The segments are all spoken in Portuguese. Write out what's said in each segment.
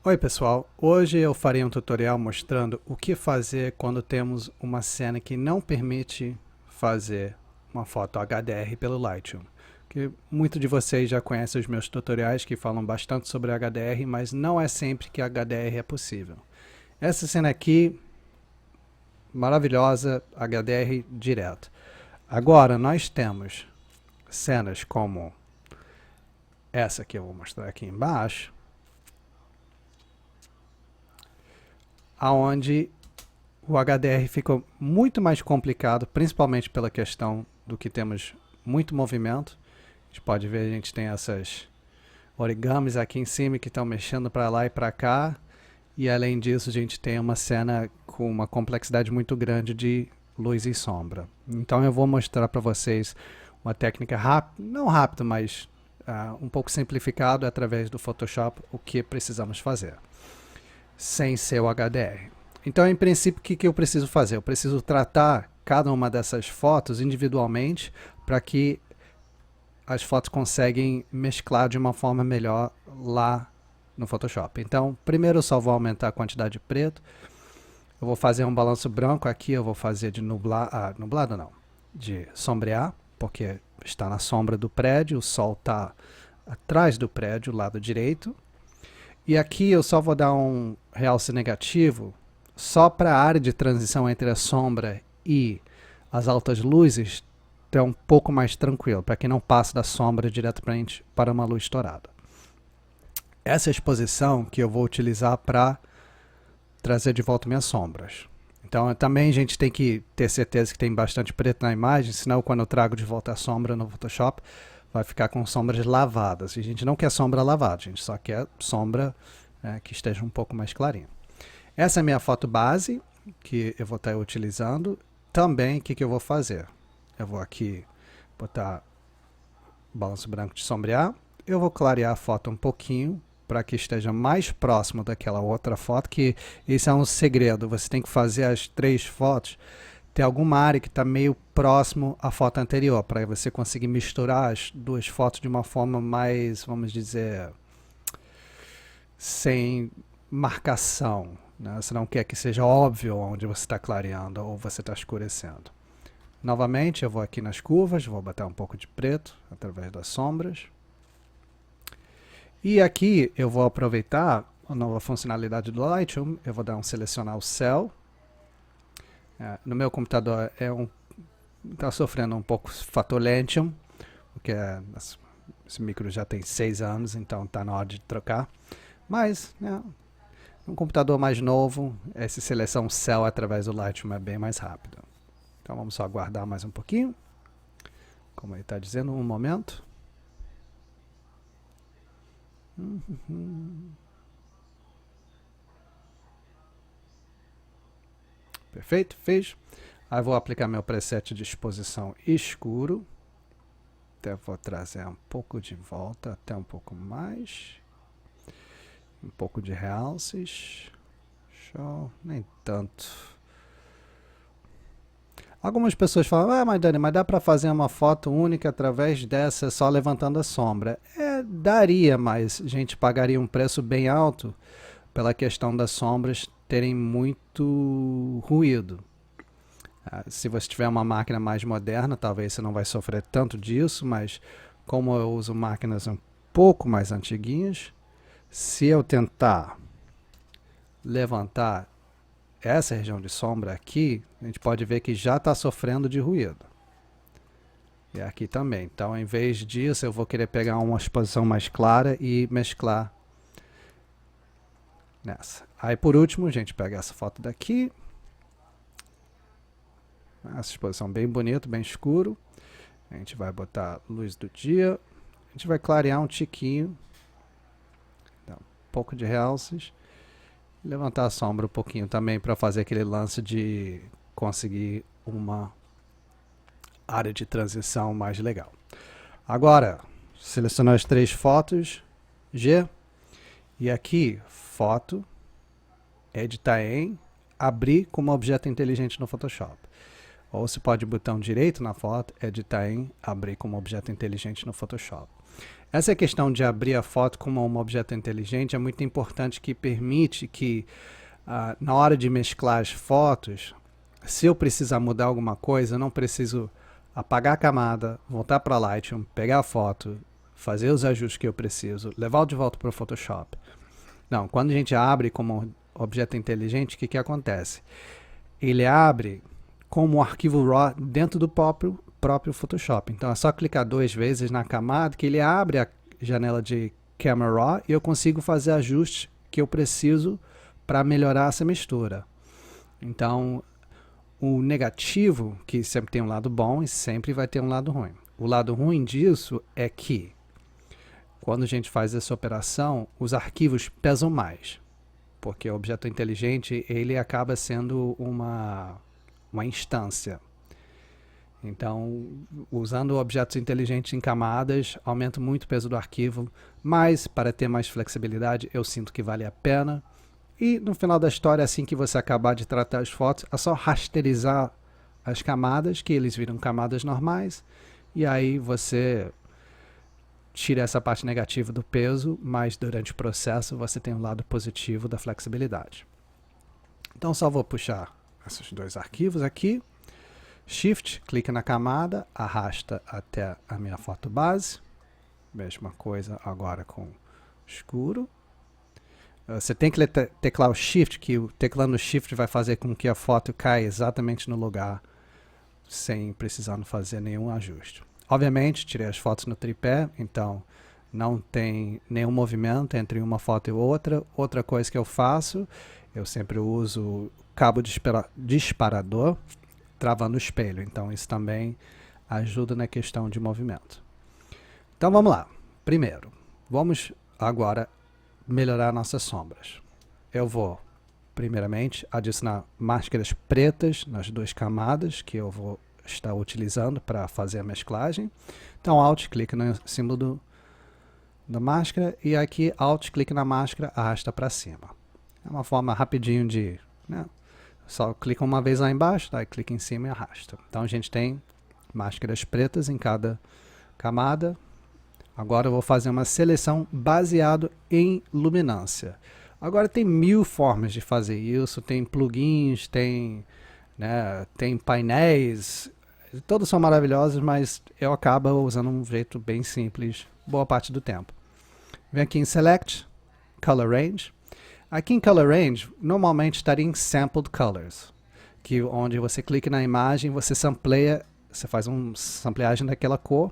Oi pessoal, hoje eu farei um tutorial mostrando o que fazer quando temos uma cena que não permite fazer uma foto HDR pelo Lightroom. Que muitos de vocês já conhecem os meus tutoriais que falam bastante sobre HDR, mas não é sempre que HDR é possível. Essa cena aqui, maravilhosa, HDR direto. Agora nós temos cenas como essa que eu vou mostrar aqui embaixo, aonde o HDR ficou muito mais complicado, principalmente pela questão do que temos muito movimento. A gente pode ver, a gente tem essas origamis aqui em cima que estão mexendo para lá e para cá. E além disso, a gente tem uma cena com uma complexidade muito grande de luz e sombra. Então eu vou mostrar para vocês uma técnica rápida, não rápida, mas um pouco simplificado através do Photoshop, o que precisamos fazer, sem ser o HDR. Então, em princípio, o que eu preciso fazer? Eu preciso tratar cada uma dessas fotos individualmente para que as fotos conseguem mesclar de uma forma melhor lá no Photoshop. Então, primeiro eu só vou aumentar a quantidade de preto. Eu vou fazer um balanço branco aqui, eu vou fazer de nublar, nublado não, de sombrear, porque está na sombra do prédio, o sol está atrás do prédio, lado direito. E aqui eu só vou dar um realce negativo só para a área de transição entre a sombra e as altas luzes ter um pouco mais tranquilo, para que não passe da sombra diretamente para uma luz estourada. Essa é a exposição que eu vou utilizar para trazer de volta minhas sombras. Então também a gente tem que ter certeza que tem bastante preto na imagem, senão quando eu trago de volta a sombra no Photoshop, vai ficar com sombras lavadas. E a gente não quer sombra lavada, a gente só quer sombra que esteja um pouco mais clarinha. Essa é a minha foto base, que eu vou estar utilizando. Também, o que eu vou fazer? Eu vou aqui botar balanço branco de sombrear. Eu vou clarear a foto um pouquinho, para que esteja mais próximo daquela outra foto, que isso é um segredo. Você tem que fazer as três fotos, ter alguma área que está meio próximo à foto anterior, para você conseguir misturar as duas fotos de uma forma mais, vamos dizer, sem marcação. Né? Você não quer que seja óbvio onde você está clareando ou você está escurecendo. Novamente, eu vou aqui nas curvas, vou botar um pouco de preto através das sombras. E aqui eu vou aproveitar a nova funcionalidade do Lightroom, eu vou dar um selecionar o céu. No meu computador está sofrendo um pouco fator Lentium, porque esse micro já tem 6 anos, então está na hora de trocar. Mas, um computador mais novo, essa seleção céu através do Lightroom é bem mais rápido. Então vamos só aguardar mais um pouquinho. Como ele está dizendo, um momento. Perfeito, fez. Aí vou aplicar meu preset de exposição escuro. Até vou trazer um pouco de volta, até um pouco mais. Um pouco de realces. Show, nem tanto. Algumas pessoas falam, mas Dani, mas dá para fazer uma foto única através dessa só levantando a sombra. Daria, mas a gente pagaria um preço bem alto pela questão das sombras terem muito ruído. Se você tiver uma máquina mais moderna, talvez você não vai sofrer tanto disso, mas como eu uso máquinas um pouco mais antiguinhas, se eu tentar levantar essa região de sombra aqui, a gente pode ver que já está sofrendo de ruído. E aqui também. Então, em vez disso, eu vou querer pegar uma exposição mais clara e mesclar nessa. Aí, por último, a gente pega essa foto daqui. Essa exposição bem bonita, bem escuro. A gente vai botar luz do dia. A gente vai clarear um tiquinho. Dar um pouco de realces. Levantar a sombra um pouquinho também para fazer aquele lance de conseguir uma área de transição mais legal. Agora, selecionar as três fotos, G, e aqui, foto, editar em, abrir como objeto inteligente no Photoshop. Ou você pode botão direito na foto, editar em, abrir como objeto inteligente no Photoshop. Essa questão de abrir a foto como um objeto inteligente é muito importante, que permite que, na hora de mesclar as fotos, se eu precisar mudar alguma coisa, eu não preciso apagar a camada, voltar para Lightroom, pegar a foto, fazer os ajustes que eu preciso, levar de volta para o Photoshop. Não, quando a gente abre como um objeto inteligente, o que acontece? Ele abre como um arquivo RAW dentro do próprio Photoshop. Então é só clicar 2 vezes na camada que ele abre a janela de Camera Raw e eu consigo fazer ajustes que eu preciso para melhorar essa mistura. Então, o negativo, que sempre tem um lado bom e sempre vai ter um lado ruim. O lado ruim disso é que, quando a gente faz essa operação, os arquivos pesam mais, porque o objeto inteligente ele acaba sendo uma instância. Então, usando objetos inteligentes em camadas, aumenta muito o peso do arquivo, mas para ter mais flexibilidade, eu sinto que vale a pena. E no final da história, assim que você acabar de tratar as fotos, é só rasterizar as camadas, que eles viram camadas normais, e aí você tira essa parte negativa do peso, mas durante o processo você tem um lado positivo da flexibilidade. Então só vou puxar esses 2 arquivos aqui. Shift, clica na camada, arrasta até a minha foto base. Mesma coisa agora com escuro. Você tem que teclar o Shift, que o teclando o Shift vai fazer com que a foto caia exatamente no lugar, sem precisar fazer nenhum ajuste. Obviamente, tirei as fotos no tripé, então não tem nenhum movimento entre uma foto e outra. Outra coisa que eu faço, eu sempre uso o cabo disparador, travando o espelho. Então isso também ajuda na questão de movimento. Então vamos lá. Primeiro, vamos agora melhorar nossas sombras. Eu vou, primeiramente, adicionar máscaras pretas nas 2 camadas que eu vou estar utilizando para fazer a mesclagem. Então, Alt, clica no símbolo da máscara e aqui, Alt, clica na máscara, arrasta para cima. É uma forma rapidinho de... Só clica uma vez lá embaixo, daí clica em cima e arrasta. Então, a gente tem máscaras pretas em cada camada. Agora eu vou fazer uma seleção baseado em luminância. Agora tem 1000 formas de fazer isso, tem plugins, tem painéis, todos são maravilhosos, mas eu acabo usando um jeito bem simples boa parte do tempo. Vem aqui em Select, Color Range. Aqui em Color Range, normalmente estaria em Sampled Colors, que onde você clica na imagem, você sampleia, você faz uma sampleagem daquela cor.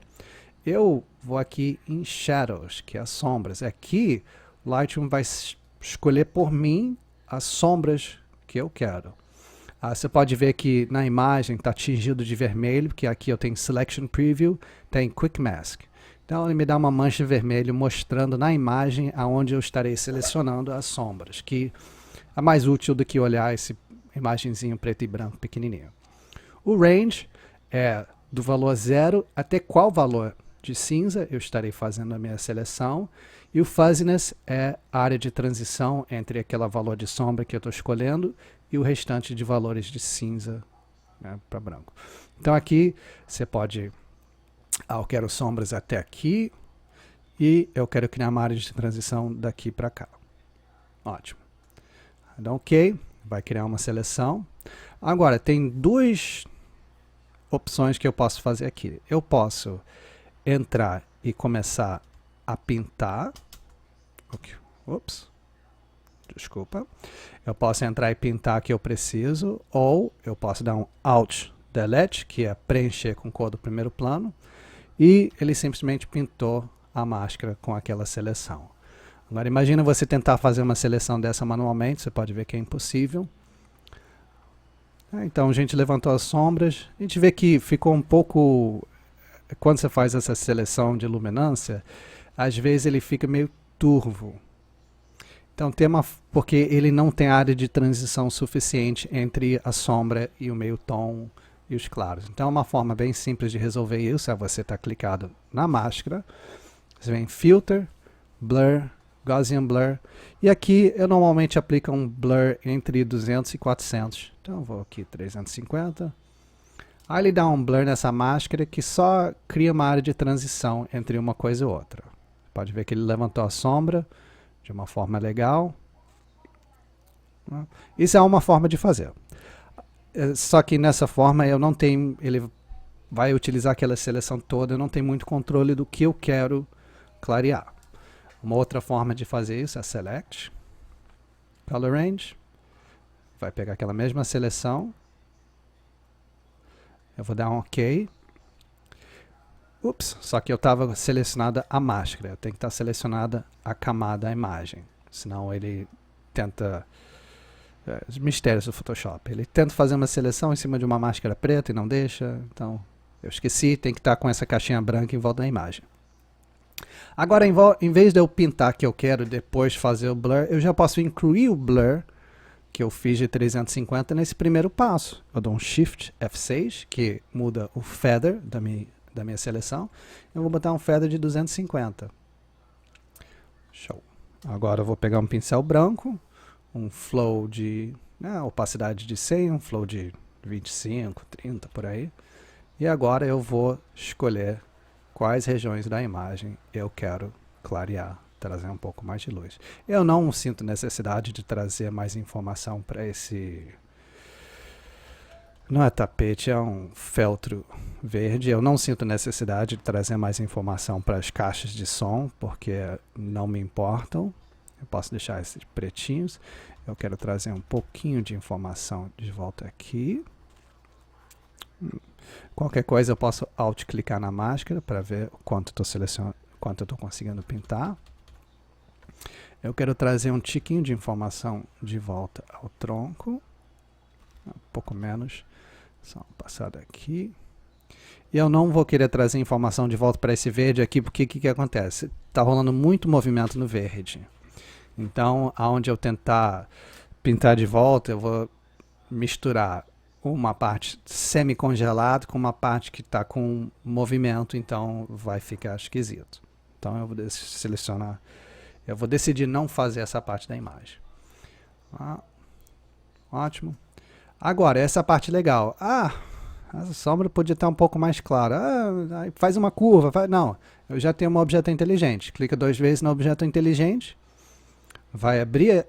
Eu vou aqui em Shadows, que é as sombras. Aqui, o Lightroom vai escolher por mim as sombras que eu quero. Você pode ver que na imagem está tingido de vermelho, porque aqui eu tenho Selection Preview, tem Quick Mask. Então ele me dá uma mancha vermelha mostrando na imagem aonde eu estarei selecionando as sombras, que é mais útil do que olhar esse imagenzinho preto e branco pequenininho. O Range é do valor 0 até qual valor de cinza eu estarei fazendo a minha seleção. E o Fuzziness é a área de transição entre aquele valor de sombra que eu estou escolhendo e o restante de valores de cinza, para branco. Então aqui você pode... eu quero sombras até aqui e eu quero criar uma área de transição daqui para cá. Ótimo. Então, ok, vai criar uma seleção. Agora, tem 2 opções que eu posso fazer aqui. Eu posso entrar e começar a pintar. Ups. Desculpa. Eu posso entrar e pintar que eu preciso, ou eu posso dar um Alt Delete, que é preencher com cor do primeiro plano, e ele simplesmente pintou a máscara com aquela seleção. Agora imagina você tentar fazer uma seleção dessa manualmente, você pode ver que é impossível. Então a gente levantou as sombras, a gente vê que ficou um pouco... Quando você faz essa seleção de luminância, às vezes ele fica meio turvo. Então porque ele não tem área de transição suficiente entre a sombra e o meio tom e os claros. Então uma forma bem simples de resolver isso é você estar clicado na máscara, você vem Filter, Blur, Gaussian Blur, e aqui eu normalmente aplico um blur entre 200 e 400. Então eu vou aqui 350. Aí ele dá um blur nessa máscara que só cria uma área de transição entre uma coisa e outra. Pode ver que ele levantou a sombra de uma forma legal. Isso é uma forma de fazer. Só que nessa forma eu não tenho, ele vai utilizar aquela seleção toda, eu não tenho muito controle do que eu quero clarear. Uma outra forma de fazer isso é Select, Color Range, vai pegar aquela mesma seleção, eu vou dar um OK. Ups, só que eu estava selecionada a máscara, eu tenho que estar selecionada a camada, a imagem, senão ele tenta... os mistérios do Photoshop. Ele tenta fazer uma seleção em cima de uma máscara preta e não deixa. Então, eu esqueci, tem que estar com essa caixinha branca em volta da imagem. Agora, em vez de eu pintar que eu quero depois fazer o blur, eu já posso incluir o blur que eu fiz de 350 nesse primeiro passo. Eu dou um Shift F6, que muda o feather da minha seleção. Eu vou botar um feather de 250. Show. Agora eu vou pegar um pincel branco, um flow de opacidade de 100, um flow de 25, 30 por aí. E agora eu vou escolher quais regiões da imagem eu quero clarear, trazer um pouco mais de luz. Eu não sinto necessidade de trazer mais informação para esse... Não é tapete, é um feltro verde. Eu não sinto necessidade de trazer mais informação para as caixas de som, porque não me importam. Eu posso deixar esses pretinhos. Eu quero trazer um pouquinho de informação de volta aqui. Qualquer coisa eu posso alt-clicar na máscara para ver quanto eu estou conseguindo pintar. Eu quero trazer um tiquinho de informação de volta ao tronco. Um pouco menos. Só uma passada aqui. E eu não vou querer trazer informação de volta para esse verde aqui, porque o que acontece? Está rolando muito movimento no verde. Então, aonde eu tentar pintar de volta, eu vou misturar uma parte semi-congelada com uma parte que está com movimento, então vai ficar esquisito. Então eu vou selecionar, eu vou decidir não fazer essa parte da imagem. Ótimo. Agora, essa parte legal. A sombra podia estar um pouco mais clara. Faz uma curva. Não, eu já tenho um objeto inteligente. Clica 2 vezes no objeto inteligente. Vai abrir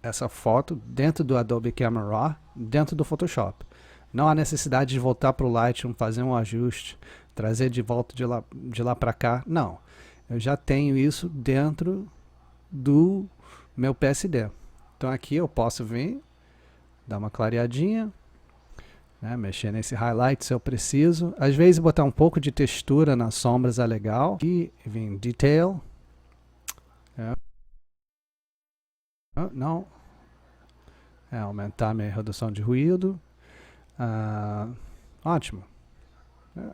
essa foto dentro do Adobe Camera Raw, dentro do Photoshop. Não há necessidade de voltar para o Lightroom, fazer um ajuste, trazer de volta de lá para cá. Não, eu já tenho isso dentro do meu PSD. Então aqui eu posso vir, dar uma clareadinha, né, mexer nesse highlight se eu preciso. Às vezes botar um pouco de textura nas sombras é legal. E vir em Detail. Não. Aumentar minha redução de ruído. Ótimo.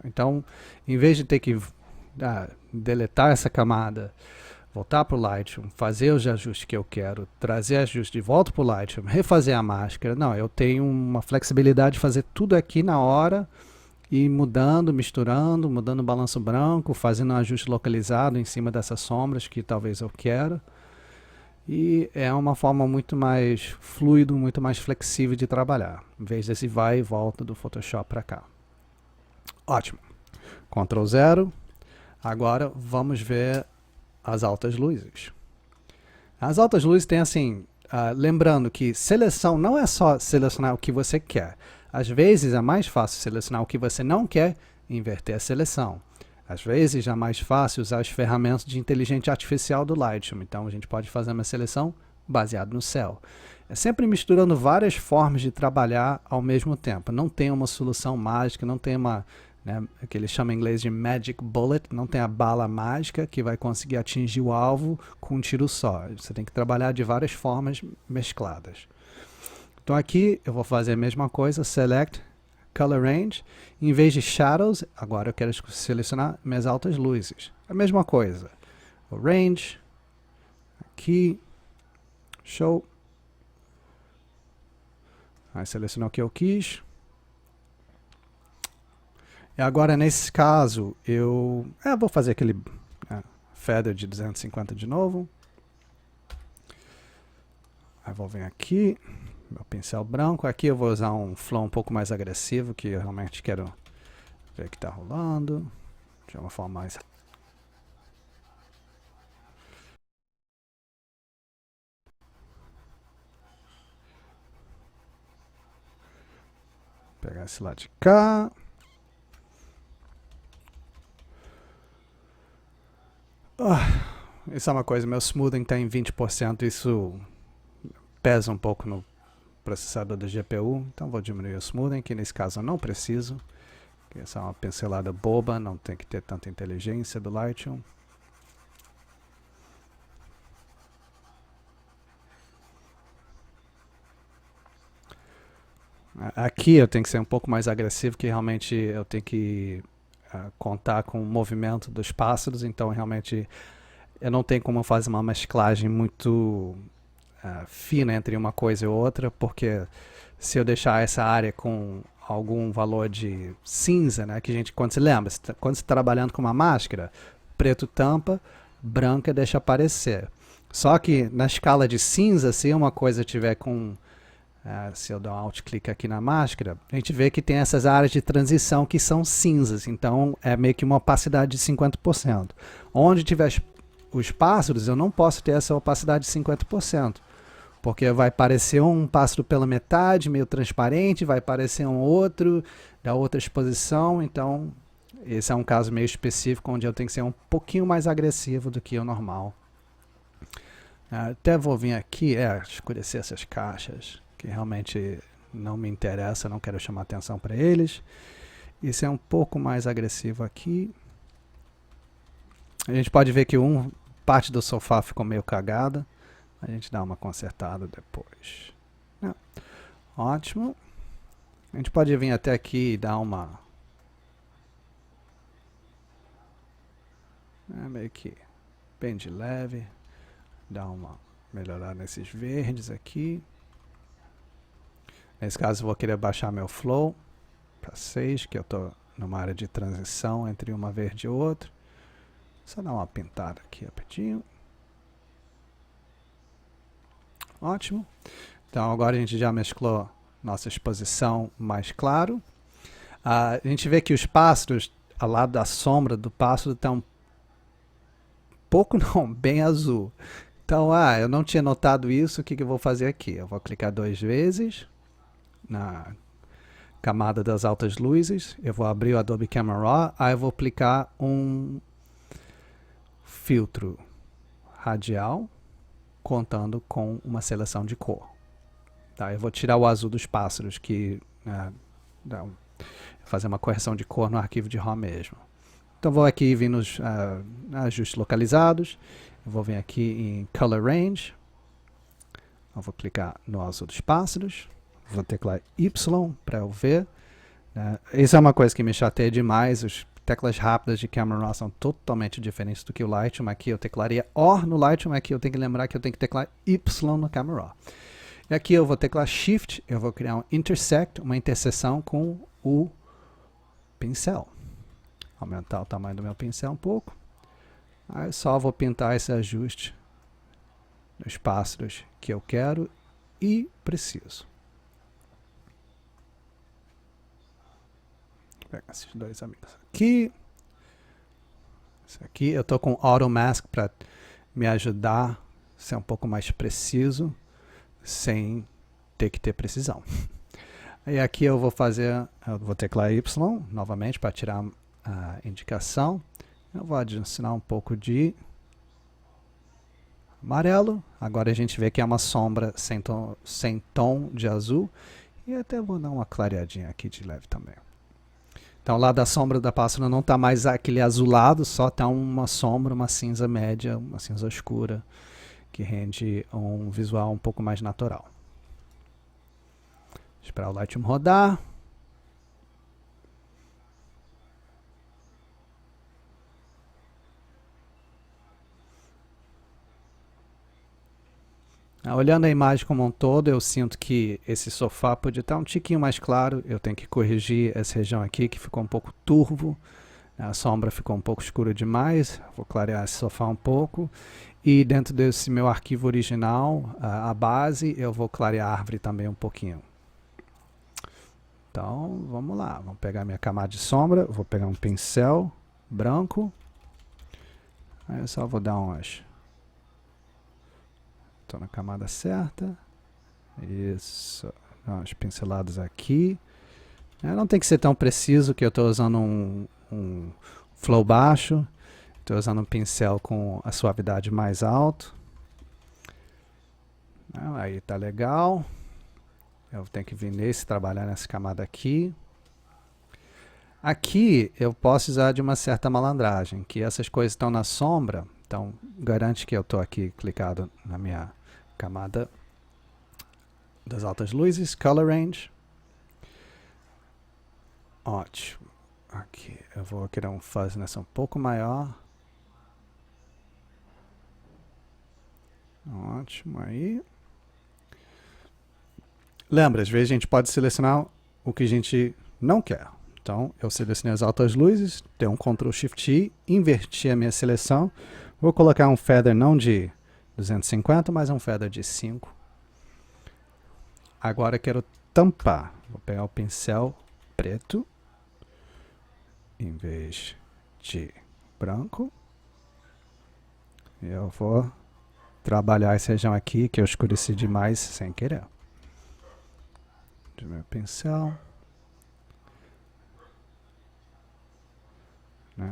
Então, em vez de ter que deletar essa camada, voltar para o Lightroom, fazer os ajustes que eu quero, trazer ajustes de volta para o Lightroom, refazer a máscara, não, eu tenho uma flexibilidade de fazer tudo aqui na hora e mudando, misturando, mudando o balanço branco, fazendo um ajuste localizado em cima dessas sombras que talvez eu quero. E é uma forma muito mais fluida, muito mais flexível de trabalhar, em vez desse vai e volta do Photoshop para cá. Ótimo. Ctrl 0. Agora vamos ver as altas luzes. As altas luzes têm assim, lembrando que seleção não é só selecionar o que você quer. Às vezes é mais fácil selecionar o que você não quer e inverter a seleção. Às vezes é mais fácil usar as ferramentas de inteligência artificial do Lightroom. Então a gente pode fazer uma seleção baseada no céu. É sempre misturando várias formas de trabalhar ao mesmo tempo. Não tem uma solução mágica, não tem uma, que eles chamam em inglês de magic bullet, não tem a bala mágica que vai conseguir atingir o alvo com um tiro só. Você tem que trabalhar de várias formas mescladas. Então aqui eu vou fazer a mesma coisa, Select, Color Range. Em vez de Shadows, agora eu quero selecionar minhas altas luzes. A mesma coisa. O Range, aqui, Show. Aí seleciono o que eu quis. E agora nesse caso, eu vou fazer aquele feather de 250 de novo. Aí vou vir aqui, meu pincel branco. Aqui eu vou usar um flow um pouco mais agressivo, que eu realmente quero ver o que está rolando. De uma forma mais... pegar esse lado de cá. Isso é uma coisa, meu smoothing está em 20%, isso pesa um pouco no processador da GPU, então vou diminuir o smoothing, que nesse caso eu não preciso. Essa é uma pincelada boba, não tem que ter tanta inteligência do Lightroom. Aqui eu tenho que ser um pouco mais agressivo, que realmente eu tenho que contar com o movimento dos pássaros, então realmente eu não tenho como fazer uma mesclagem muito fina entre uma coisa e outra, porque se eu deixar essa área com algum valor de cinza, né, que a gente, quando se lembra, quando você está trabalhando com uma máscara, preto tampa, branca deixa aparecer. Só que na escala de cinza, se uma coisa tiver com se eu dar um alt-clique aqui na máscara, a gente vê que tem essas áreas de transição que são cinzas, então é meio que uma opacidade de 50%. Onde tiver os pássaros, eu não posso ter essa opacidade de 50%, porque vai parecer um pássaro pela metade, meio transparente, vai parecer um outro, da outra exposição, então esse é um caso meio específico, onde eu tenho que ser um pouquinho mais agressivo do que o normal. Até vou vir aqui, escurecer essas caixas, que realmente não me interessa, não quero chamar atenção para eles. Isso é um pouco mais agressivo aqui. A gente pode ver que parte do sofá ficou meio cagada. A gente dá uma consertada depois. Ótimo. A gente pode vir até aqui e dar uma... meio que bem de leve. Dar uma melhorada nesses verdes aqui. Nesse caso, eu vou querer baixar meu flow para 6, que eu estou numa área de transição entre uma verde e outra. Só dar uma pintada aqui rapidinho. Ótimo. Então agora a gente já mesclou nossa exposição mais claro. A gente vê que os pássaros, ao lado da sombra do pássaro, estão bem azul. Então, eu não tinha notado isso, o que eu vou fazer aqui? Eu vou clicar 2 vezes na camada das altas luzes, eu vou abrir o Adobe Camera Raw, aí eu vou aplicar um filtro radial, contando com uma seleção de cor. Tá, eu vou tirar o azul dos pássaros, fazer uma correção de cor no arquivo de RAW mesmo. Então vou aqui vir nos ajustes localizados, eu vou vir aqui em Color Range, eu vou clicar no azul dos pássaros, vou teclar Y para eu ver. Isso é uma coisa que me chateia demais, as teclas rápidas de Camera Raw são totalmente diferentes do que o Lightroom. Aqui eu teclaria OR no Lightroom, aqui eu tenho que lembrar que eu tenho que teclar Y no Camera Raw. E aqui eu vou teclar Shift, eu vou criar um intersect, uma interseção com o pincel. Aumentar o tamanho do meu pincel um pouco. Aí só vou pintar esse ajuste nos pássaros que eu quero e preciso. Vou pegar esses dois amigos aqui. Esse aqui eu estou com Auto Mask para me ajudar a ser um pouco mais preciso, sem ter que ter precisão. E aqui eu vou teclar Y novamente para tirar a indicação. Eu vou adicionar um pouco de amarelo. Agora a gente vê que é uma sombra sem tom de azul. E até vou dar uma clareadinha aqui de leve também. Então lá da sombra da pássaro não está mais aquele azulado, só está uma sombra, uma cinza média, uma cinza escura, que rende um visual um pouco mais natural. Esperar o Lightroom rodar. Olhando a imagem como um todo, eu sinto que esse sofá podia estar um tiquinho mais claro. Eu tenho que corrigir essa região aqui, que ficou um pouco turvo. A sombra ficou um pouco escura demais. Vou clarear esse sofá um pouco. E dentro desse meu arquivo original, a base, eu vou clarear a árvore também um pouquinho. Então, vamos lá. Vamos pegar minha camada de sombra. Vou pegar um pincel branco. Aí eu só vou dar umas... Estou na camada certa. Isso. Dá umas pinceladas aqui. Não tem que ser tão preciso que eu estou usando um flow baixo. Estou usando um pincel com a suavidade mais alto. Aí tá legal. Eu tenho que vir nesse, trabalhar nessa camada aqui. Aqui eu posso usar de uma certa malandragem, que essas coisas estão na sombra, então garante que eu estou aqui clicado na minha camada das altas luzes, Color Range. Ótimo. Aqui eu vou querer um fuzziness um pouco maior. Ótimo, aí. Lembra, às vezes a gente pode selecionar o que a gente não quer. Então, eu selecionei as altas luzes, dei um Ctrl Shift I, inverti a minha seleção. Vou colocar um feather não de 250, mas um feather de 5. Agora eu quero tampar. Vou pegar o pincel preto, em vez de branco. E eu vou trabalhar essa região aqui, que eu escureci demais sem querer. De meu pincel.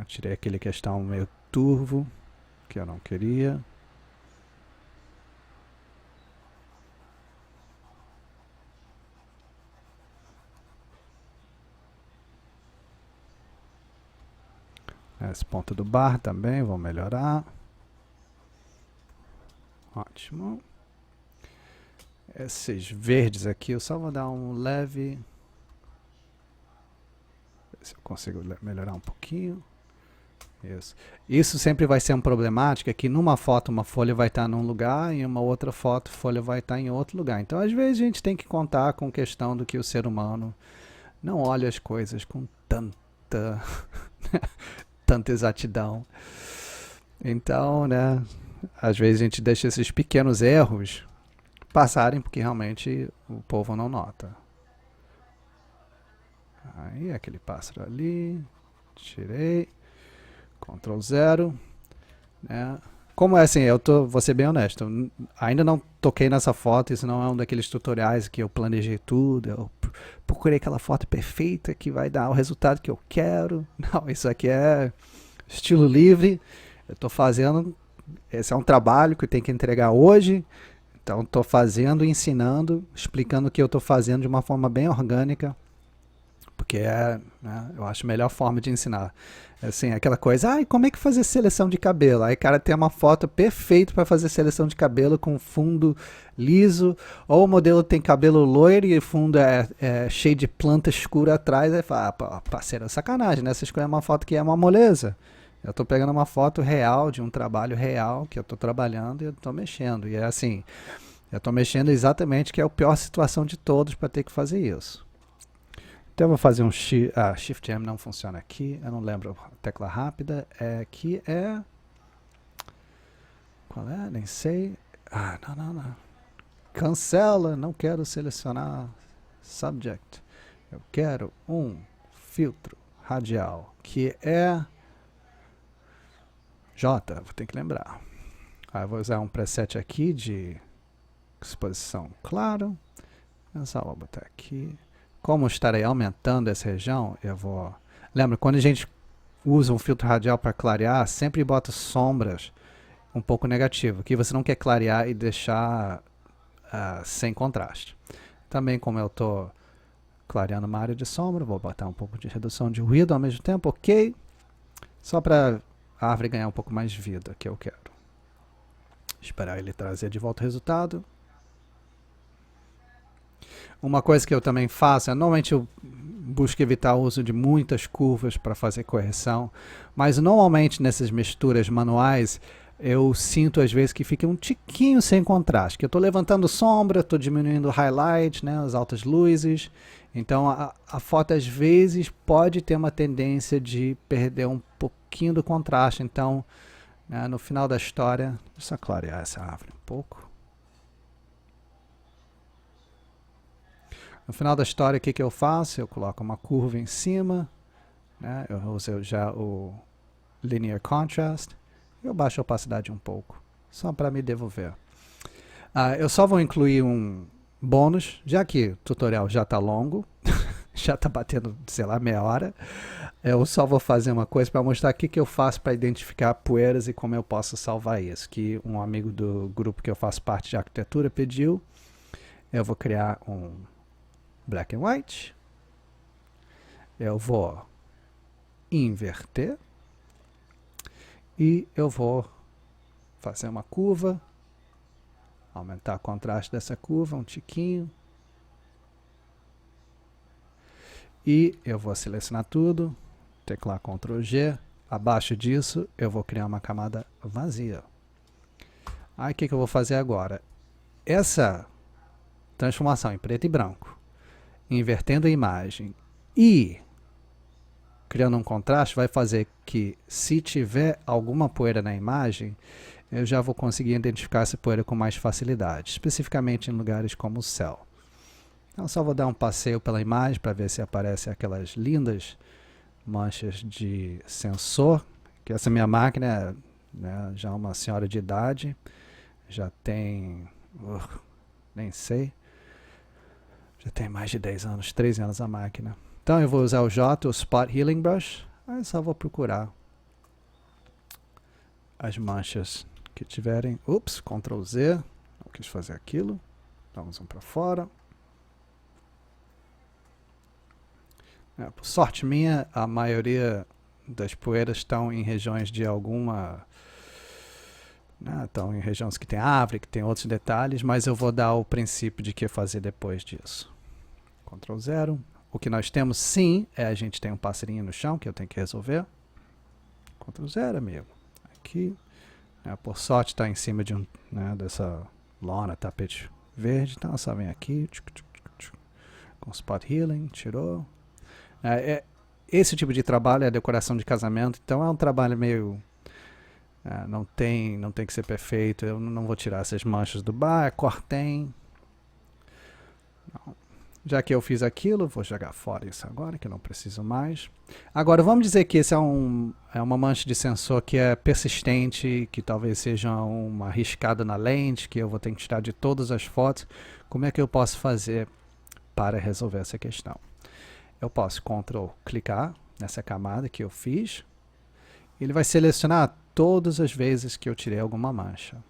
Tirei aquele que está meio turvo, que eu não queria. Esse ponto do bar também, vou melhorar. Ótimo. Esses verdes aqui, eu só vou dar um leve... Ver se eu consigo melhorar um pouquinho. Isso sempre vai ser uma problemática, que numa foto uma folha vai estar num lugar e em uma outra foto a folha vai estar em outro lugar. Então às vezes a gente tem que contar com a questão do que o ser humano não olha as coisas com tanta tanta exatidão. Então, né, às vezes a gente deixa esses pequenos erros passarem porque realmente o povo não nota. Aí aquele pássaro ali, tirei. Ctrl 0, né? Como é assim, vou ser bem honesto, ainda não toquei nessa foto, isso não é um daqueles tutoriais que eu planejei tudo, eu procurei aquela foto perfeita que vai dar o resultado que eu quero. Não, isso aqui é estilo livre, eu estou fazendo, esse é um trabalho que eu tenho que entregar hoje, então estou fazendo, ensinando, explicando o que eu estou fazendo de uma forma bem orgânica, porque né, eu acho a melhor forma de ensinar. Assim, aquela coisa, como é que fazer seleção de cabelo? Aí o cara tem uma foto perfeita para fazer seleção de cabelo com fundo liso, ou o modelo tem cabelo loiro e o fundo é cheio de planta escura atrás, aí fala, parceiro, sacanagem, né? Você escolheu uma foto que é uma moleza. Eu estou pegando uma foto real, de um trabalho real, que eu estou trabalhando e eu estou mexendo. E é assim, eu estou mexendo exatamente que é a pior situação de todos para ter que fazer isso. Então eu vou fazer um Shift M não funciona aqui, eu não lembro a tecla rápida, aqui é... Qual é? Nem sei. Não. Cancela, não quero selecionar Subject. Eu quero um filtro radial, que é J, vou ter que lembrar. Eu vou usar um preset aqui de exposição claro. Eu só vou botar aqui. Como estarei aumentando essa região, eu vou... Lembra, quando a gente usa um filtro radial para clarear, sempre bota sombras um pouco negativo, que você não quer clarear e deixar sem contraste. Também, como eu estou clareando uma área de sombra, vou botar um pouco de redução de ruído ao mesmo tempo, ok? Só para a árvore ganhar um pouco mais de vida, que eu quero. Esperar ele trazer de volta o resultado. Uma coisa que eu também faço, normalmente eu busco evitar o uso de muitas curvas para fazer correção, mas normalmente nessas misturas manuais eu sinto às vezes que fica um tiquinho sem contraste, que eu estou levantando sombra, estou diminuindo o highlight, né, as altas luzes, então a foto às vezes pode ter uma tendência de perder um pouquinho do contraste, então né, no final da história, deixa eu clarear essa árvore um pouco. No final da história, o que eu faço? Eu coloco uma curva em cima, né? Eu uso já o Linear Contrast, eu baixo a opacidade um pouco, só para me devolver. Eu só vou incluir um bônus, já que o tutorial já está longo, já está batendo, sei lá, meia hora. Eu só vou fazer uma coisa para mostrar o que eu faço para identificar poeiras e como eu posso salvar isso. Que um amigo do grupo que eu faço parte de arquitetura pediu. Eu vou criar um black and white. Eu vou inverter. E eu vou fazer uma curva. Aumentar o contraste dessa curva um tiquinho. E eu vou selecionar tudo. Teclar Ctrl G. Abaixo disso, eu vou criar uma camada vazia. Aí o que eu vou fazer agora? Essa transformação em preto e branco, invertendo a imagem e criando um contraste, vai fazer que, se tiver alguma poeira na imagem, eu já vou conseguir identificar essa poeira com mais facilidade, especificamente em lugares como o céu. Então só vou dar um passeio pela imagem para ver se aparecem aquelas lindas manchas de sensor, que essa minha máquina é, né, já uma senhora de idade, já tem, nem sei, já tem mais de 10 anos, 13 anos a máquina. Então eu vou usar o J, o Spot Healing Brush, aí só vou procurar as manchas que tiverem. Ups, Ctrl Z, não quis fazer aquilo, vamos um para fora. Por sorte minha, a maioria das poeiras estão em regiões de alguma... estão em regiões que tem árvore, que tem outros detalhes, mas eu vou dar o princípio de que fazer depois disso. Ctrl 0. O que nós temos sim, a gente tem um passarinho no chão que eu tenho que resolver. Ctrl 0, amigo. Aqui. Por sorte está em cima de dessa lona, tapete verde. Então só vem aqui. Com Spot Healing, tirou. Esse tipo de trabalho é decoração de casamento, então é um trabalho meio... não tem que ser perfeito, eu não vou tirar essas manchas do bar, cortem. Já que eu fiz aquilo, vou jogar fora isso agora, que eu não preciso mais. Agora, vamos dizer que esse é uma mancha de sensor que é persistente, que talvez seja uma riscada na lente, que eu vou ter que tirar de todas as fotos. Como é que eu posso fazer para resolver essa questão? Eu posso clicar nessa camada que eu fiz. Ele vai selecionar todas as vezes que eu tirei alguma mancha.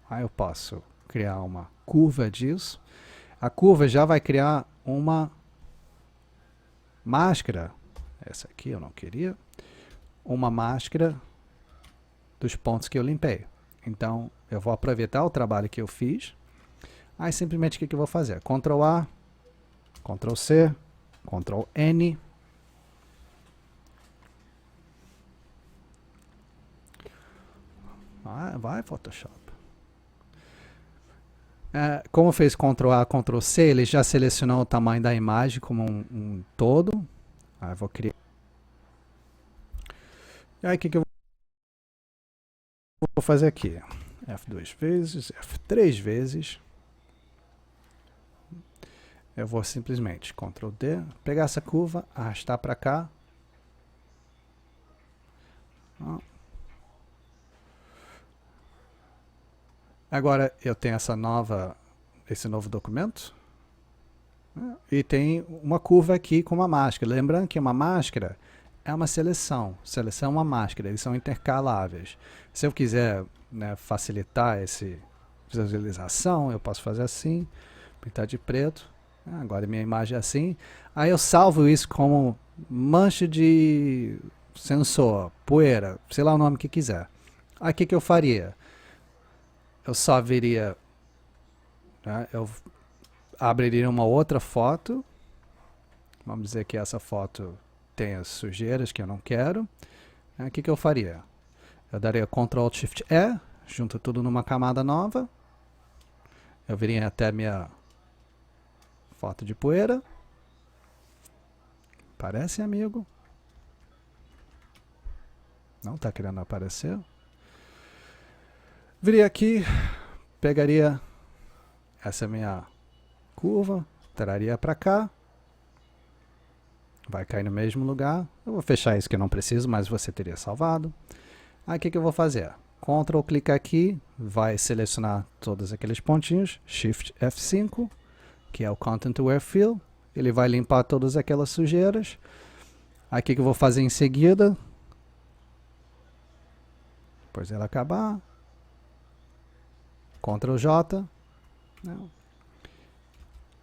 Aí eu posso criar uma curva disso. A curva já vai criar uma máscara. Essa aqui eu não queria. Uma máscara dos pontos que eu limpei. Então, eu vou aproveitar o trabalho que eu fiz. Aí, simplesmente, o que eu vou fazer? Ctrl A, Ctrl C, Ctrl N. Vai, Photoshop. Como fez Ctrl A, Ctrl C, ele já selecionou o tamanho da imagem como um todo. Aí vou criar. E aí o que eu vou fazer aqui? F2 vezes, F3 vezes. Eu vou simplesmente Ctrl D, pegar essa curva, arrastar para cá. Agora eu tenho esse novo documento. E tem uma curva aqui com uma máscara. Lembrando que uma máscara é uma seleção. Seleção é uma máscara, eles são intercaláveis. Se eu quiser facilitar essa visualização, eu posso fazer assim, pintar de preto. Agora minha imagem é assim. Aí eu salvo isso como mancha de sensor, poeira, sei lá o nome que quiser. Aí o que eu faria? Eu só viria, eu abriria uma outra foto. Vamos dizer que essa foto tem as sujeiras que eu não quero. O que eu faria? Eu daria Ctrl Shift E, junto tudo numa camada nova. Eu viria até minha foto de poeira. Parece, amigo? Não está querendo aparecer. Viria aqui, pegaria essa minha curva, traria para cá. Vai cair no mesmo lugar. Eu vou fechar isso que eu não preciso, mas você teria salvado. Aí o que eu vou fazer? Ctrl, clicar aqui, vai selecionar todos aqueles pontinhos. Shift F5, que é o Content Aware Fill. ele vai limpar todas aquelas sujeiras. Aí o que eu vou fazer em seguida? Depois ela acabar. Ctrl J. Não.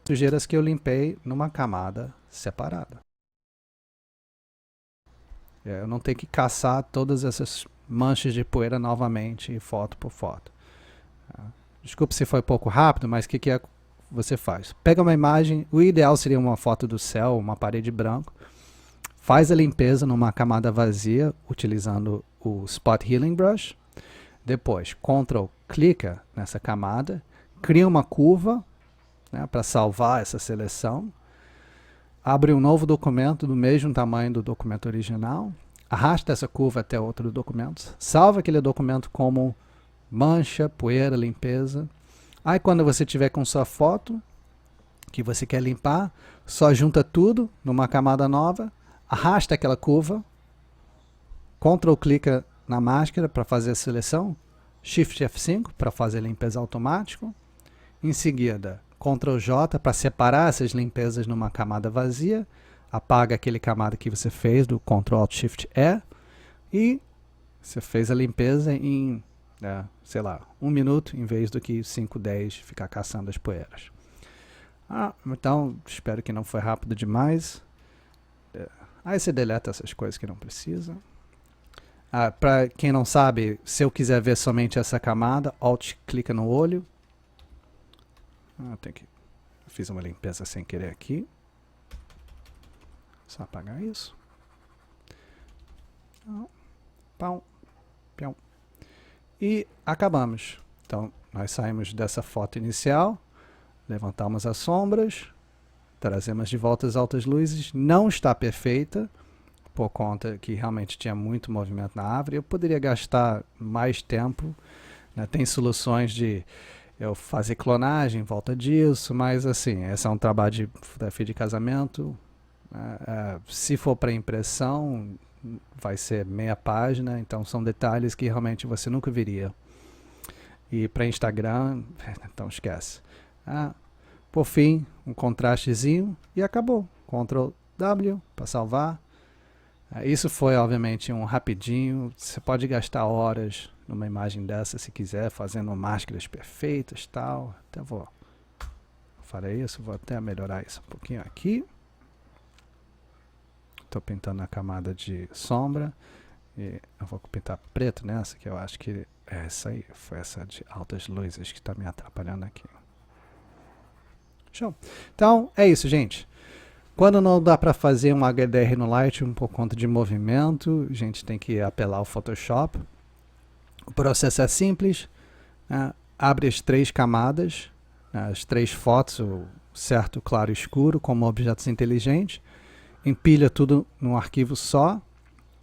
Sujeiras que eu limpei numa camada separada. Eu não tenho que caçar todas essas manchas de poeira novamente, foto por foto. Desculpe se foi pouco rápido, mas o que você faz? Pega uma imagem, o ideal seria uma foto do céu, uma parede branca, faz a limpeza numa camada vazia, utilizando o Spot Healing Brush. Depois, clica nessa camada, cria uma curva, né, para salvar essa seleção. Abre um novo documento do mesmo tamanho do documento original, arrasta essa curva até outro documento, salva aquele documento como mancha, poeira, limpeza. Aí quando você tiver com sua foto, que você quer limpar, só junta tudo numa camada nova, arrasta aquela curva, clica na máscara para fazer a seleção, Shift F5 para fazer a limpeza automática, em seguida Ctrl J para separar essas limpezas numa camada vazia, apaga aquele camada que você fez do Ctrl Alt Shift E e você fez a limpeza em, sei lá, 1 minuto em vez do que 5, 10 ficar caçando as poeiras. Então, espero que não foi rápido demais. Aí você deleta essas coisas que não precisa. Para quem não sabe, se eu quiser ver somente essa camada, Alt clica no olho. Fiz uma limpeza sem querer aqui. Só apagar isso. Pão. Pião. E acabamos. Então, nós saímos dessa foto inicial, levantamos as sombras, trazemos de volta as altas luzes. Não está perfeita, por conta que realmente tinha muito movimento na árvore. Eu poderia gastar mais tempo, né? Tem soluções de eu fazer clonagem em volta disso, mas assim, esse é um trabalho de fotografia de casamento. Se for para impressão, vai ser meia página, então são detalhes que realmente você nunca viria. E para Instagram, então esquece. Por fim, um contrastezinho e acabou. Ctrl W para salvar. Isso foi obviamente um rapidinho. Você pode gastar horas numa imagem dessa se quiser, fazendo máscaras perfeitas, tal. Até farei isso, vou até melhorar isso um pouquinho aqui. Estou pintando a camada de sombra e eu vou pintar preto nessa, que eu acho que é essa aí, foi essa de altas luzes que está me atrapalhando aqui. Show! Então é isso, gente. Quando não dá para fazer um HDR no Lightroom por conta de movimento, a gente tem que apelar ao Photoshop. O processo é simples, abre as 3 camadas, as 3 fotos, o certo, claro e escuro, como objetos inteligentes, empilha tudo num arquivo só,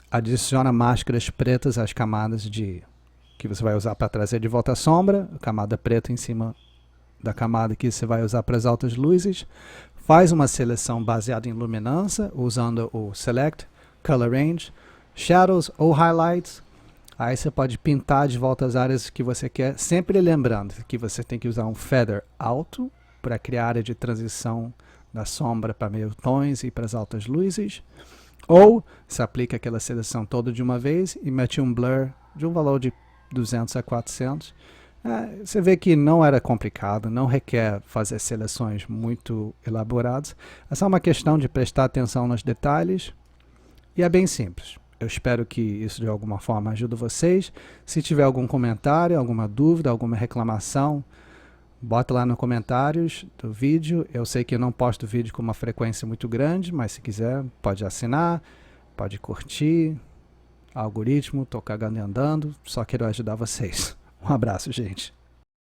adiciona máscaras pretas às camadas que você vai usar para trazer de volta a sombra, a camada preta em cima da camada que você vai usar para as altas luzes, faz uma seleção baseada em luminância, usando o Select, Color Range, Shadows ou Highlights. Aí você pode pintar de volta as áreas que você quer, sempre lembrando que você tem que usar um feather alto para criar a área de transição da sombra para meio tons e para as altas luzes. Ou você aplica aquela seleção toda de uma vez e mete um blur de um valor de 200 a 400. Você vê que não era complicado, não requer fazer seleções muito elaboradas. É só uma questão de prestar atenção nos detalhes e é bem simples. Eu espero que isso de alguma forma ajude vocês. Se tiver algum comentário, alguma dúvida, alguma reclamação, bota lá nos comentários do vídeo. Eu sei que eu não posto vídeo com uma frequência muito grande, mas se quiser pode assinar, pode curtir. Algoritmo, tô cagando e andando, só quero ajudar vocês. Um abraço, gente.